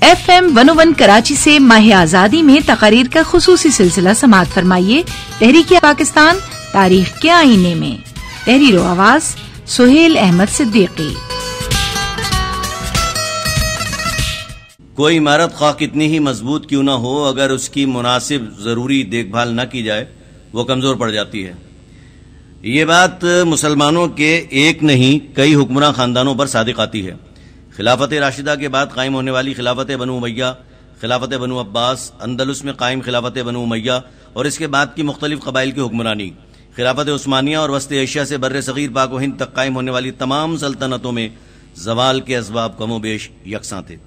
FM 101 Karachi से माह आज़ादी में तकारीर का खुसूसी सिलसिला समाअत फरमाइए तहरीक पाकिस्तान तारीख के आईने में। तहरीर व आवाज़ सुहेल अहमद सिद्दीकी। कोई इमारत ख्वाह कितनी ही मजबूत क्यों न हो, अगर उसकी मुनासिब ज़रूरी देखभाल न की जाए वो कमज़ोर पड़ जाती है। ये बात मुसलमानों के एक नहीं कई हुक्मरान ख़ानदानों पर सादिक आती है। खिलाफत राशिदा के बाद कायम होने वाली खिलाफत बनु उमैया, खिलाफत बनु अब्बास, अंदलुस में कायम खिलाफत बनु उमैया और इसके बाद की मुख्तलिफ कबाइल की हुक्मरानी, खिलाफत उस्मानिया और वस्त एशिया से बर्रे सगीर पाक व हिंद तक कायम होने वाली तमाम सल्तनतों में जवाल के असबाब कमो बेश यकसां थे।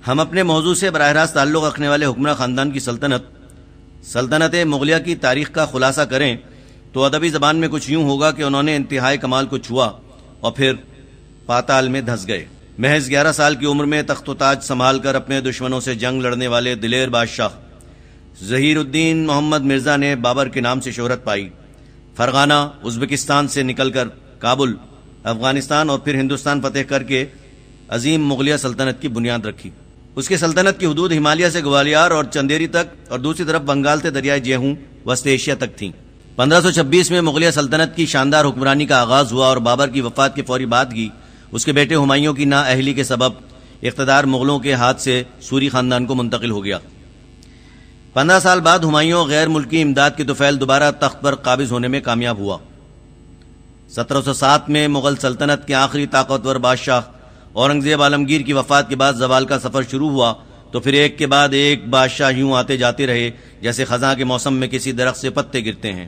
हम अपने मौजू से बराह रास्त ताल्लुक़ रखने वाले हुक्मरान ख़ानदान की सल्तनत मुग़लिया की तारीख का खुलासा करें तो अदबी ज़बान में कुछ यूं होगा कि उन्होंने इंतहाई कमाल को छुआ और फिर पाताल में धंस गए। महज 11 साल की उम्र में तख्त ताज संभाल कर अपने दुश्मनों से जंग लड़ने वाले दिलेर बादशाह ज़हीरुद्दीन मोहम्मद मिर्जा ने बाबर के नाम से शोहरत पाई। फरगाना उज़्बेकिस्तान से निकलकर काबुल, अफगानिस्तान और फिर हिंदुस्तान फतेह करके अजीम मुग़लिया सल्तनत की बुनियाद रखी। उसकी सल्तनत की हदूद हिमालय से ग्वालियर और चंदेरी तक और दूसरी तरफ बंगाल से दरियाए जेहूं वस्त एशिया तक थी। 1526 में मुग़लिया सल्तनत की शानदार हुक्मरानी का आगाज हुआ और बाबर की वफात के फौरी बाद ही उसके बेटे हुमायूं की नाअहली के सबब इख्तिदार मुगलों के हाथ से सूरी खानदान को मुंतकिल हो गया। 15 साल बाद हुमायूं गैर मुल्की इमदाद के तुफैल दोबारा तख्त पर काबिज होने में कामयाब हुआ। 1707 में मुगल सल्तनत के आखिरी ताकतवर बादशाह औरंगजेब आलमगीर की वफात के बाद जवाल का सफर शुरू हुआ तो फिर एक के बाद एक बादशाह यूं आते जाते रहे जैसे खजा के मौसम में किसी दरख्त से पत्ते गिरते हैं।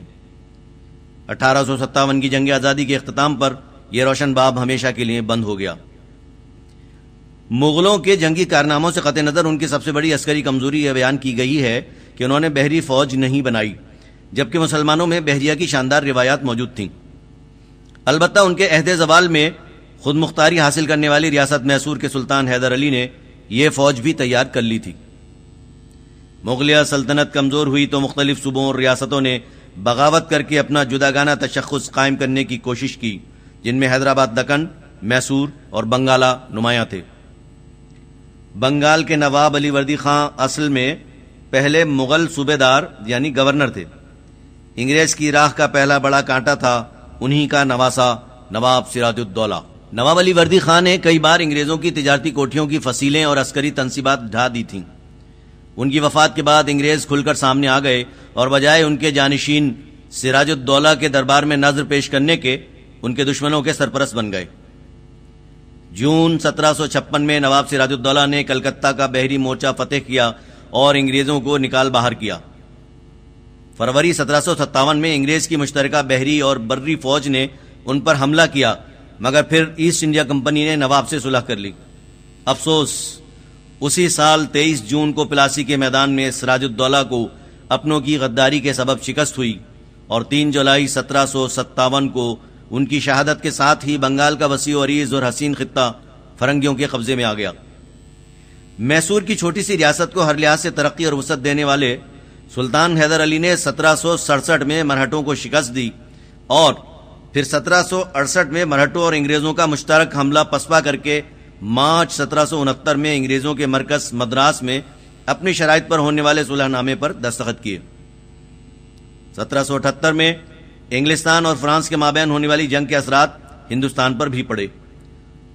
1857 की जंग आज़ादी के इख्तिताम पर यह रोशन बाब हमेशा के लिए बंद हो गया। मुगलों के जंगी कारनामों से कतई नजर उनकी सबसे बड़ी अस्करी कमजोरी यह बयान की गई है कि उन्होंने बहरी फौज नहीं बनाई, जबकि मुसलमानों में बहरिया की शानदार रिवायात मौजूद थीं। अलबत्ता उनके अहदे ज़वाल में खुद मुख्तारी हासिल करने वाली रियासत मैसूर के सुल्तान हैदर अली ने यह फौज भी तैयार कर ली थी। मुगलिया सल्तनत कमजोर हुई तो मुख्तलिफ सूबों और रियासतों ने बगावत करके अपना जुदागाना तशख्खुस कायम करने की कोशिश की, जिनमें हैदराबाद, दक्कन, मैसूर और बंगाला नुमायां थे। बंगाल के नवाब अली वर्दी खां असल में पहले मुगल सूबेदार यानी गवर्नर थे। इंग्रेज की राह का पहला बड़ा कांटा था उन्हीं का नवासा नवाब सिराजुद्दौला। नवाब अली वर्दी खां ने कई बार अंग्रेजों की तिजारती कोठियों की फसीलें और अस्करी तनसीबात ढा दी थीं। उनकी वफात के बाद अंग्रेज खुलकर सामने आ गए और बजाय उनके जानिशीन सिराजुद्दौला के दरबार में नजर पेश करने के उनके दुश्मनों के सरपरस्त बन गए। जून 1756 में नवाब सिराजुद्दौला ने कलकत्ता का बहरी मोर्चा फतेह किया और अंग्रेजों को निकाल बाहर किया। फरवरी 1757 में अंग्रेज की मुश्तरका बहरी और बर्री फौज ने उन पर हमला किया, मगर फिर ईस्ट इंडिया कंपनी ने नवाब से सुलह कर ली। अफसोस, उसी साल 23 जून को प्लासी के मैदान में सिराजुद्दौला को अपनों की गद्दारी के सबब शिकस्त हुई और 3 जुलाई 1757 को उनकी शहादत के साथ ही बंगाल का वसी और अरीज और हसीन खित्ता फरंगियों के कब्जे में आ गया। मैसूर की छोटी सी रियासत को हर लिहाज से तरक्की और वसअत देने वाले सुल्तान हैदर अली ने 1767 में मराठों को शिकस्त दी और फिर 1768 में मराठों और अंग्रेजों का मुश्तरक हमला पसपा करके मार्च 1769 में अंग्रेजों के मरकज मद्रास में अपनी शराइत पर होने वाले सुलहनामे पर दस्तखत किए। 1778 में इंग्लिस्तान और फ्रांस के माबैन होने वाली जंग के असरात हिंदुस्तान पर भी पड़े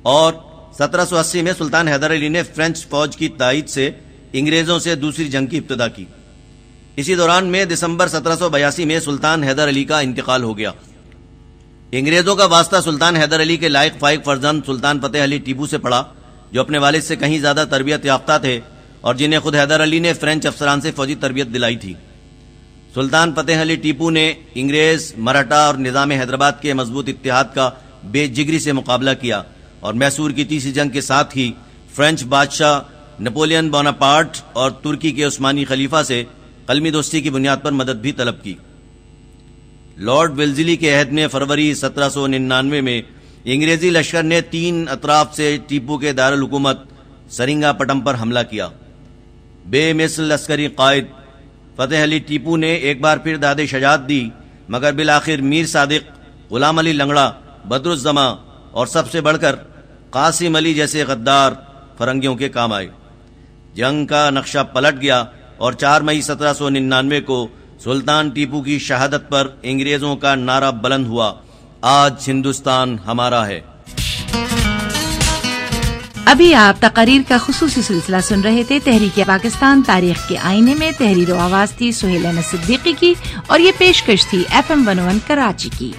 और 1780 में सुल्तान हैदर अली ने फ्रेंच फौज की तायद से अंग्रेजों से दूसरी जंग की इब्तिदा की। इसी दौरान में दिसंबर 1782 में सुल्तान हैदर अली का इंतकाल हो गया। अंग्रेजों का वास्ता सुल्तान हैदर अली के लायक फाइक फर्जंद सुल्तान फतेह अली टीपू से पड़ा, जो अपने वालिद से कहीं ज्यादा तरबियत याफ्ता थे और जिन्हें खुद हैदर अली ने फ्रेंच अफसरान से फौजी तरबियत दिलाई थी। सुल्तान फतेह अली टीपू ने अंग्रेज, मराठा और निजाम हैदराबाद के मजबूत इत्तेहाद का बेजिगरी से मुकाबला किया और मैसूर की तीसरी जंग के साथ ही फ्रेंच बादशाह नेपोलियन बोनापार्ट और तुर्की के उस्मानी खलीफा से कलमी दोस्ती की बुनियाद पर मदद भी तलब की। लॉर्ड वेल्जली के अहद में फरवरी 1799 में अंग्रेजी लश्कर ने 3 अतराफ से टीपू के दारुल हुकूमत सरिंगापटम पर हमला किया। बेमिसल लश्करी कायद फतेह अली टीपू ने एक बार फिर दादे शजात दी, मगर बिलाखिर मीर सादिक, गुलाम अली लंगड़ा, बदरुज्जमा और सबसे बढ़कर कासिम अली जैसे गद्दार फरंगियों के काम आए। جنگ کا نقشہ پلٹ گیا اور 4 مئی 1799 کو سلطان ٹیپو کی شہادت پر انگریزوں کا نعرہ بلند ہوا، آج ہندوستان ہمارا ہے۔ ابھی آپ تقاریر کا خصوصی سلسلہ سن رہے تھے۔ تحریک پاکستان تاریخ کے آئینے میں تحریر و آواز تھی سہیل احمد صدیقی کی، اور یہ پیشکش تھی FM 101 کراچی کی۔